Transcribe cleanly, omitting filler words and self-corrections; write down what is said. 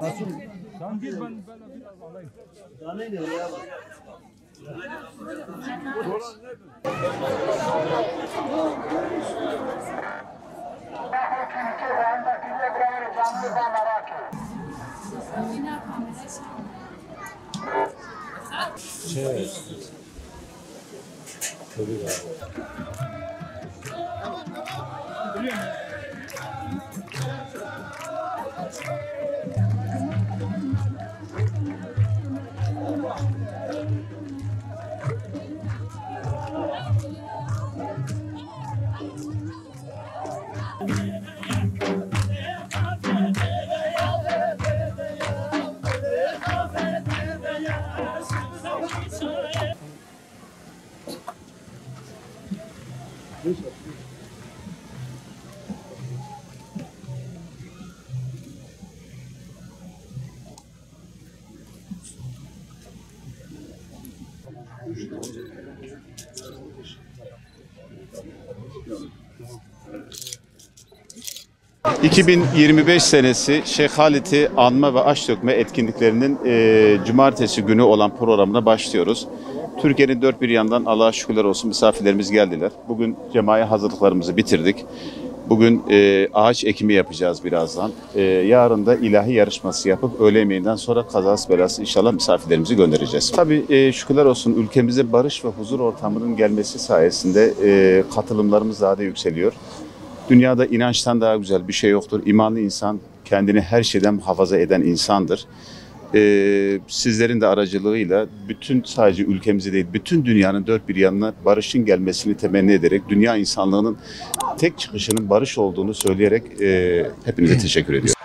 Nasıl? Sen git ben biraz alayım. Daha ne diyor ya? ...2025 senesi Şeyh Halit'i anma ve aş dökme etkinliklerinin cumartesi günü olan programına başlıyoruz. Türkiye'nin dört bir yandan Allah'a şükürler olsun misafirlerimiz geldiler. Bugün cemaya hazırlıklarımızı bitirdik. Bugün ağaç ekimi yapacağız birazdan. Yarın da ilahi yarışması yapıp öğle yemeğinden sonra kazası belası inşallah misafirlerimizi göndereceğiz. Tabii şükürler olsun ülkemize barış ve huzur ortamının gelmesi sayesinde katılımlarımız daha da yükseliyor. Dünyada inançtan daha güzel bir şey yoktur. İmanlı insan kendini her şeyden muhafaza eden insandır. Sizlerin de aracılığıyla sadece ülkemizi değil, bütün dünyanın dört bir yanına barışın gelmesini temenni ederek, dünya insanlığının tek çıkışının barış olduğunu söyleyerek hepinize teşekkür ediyorum.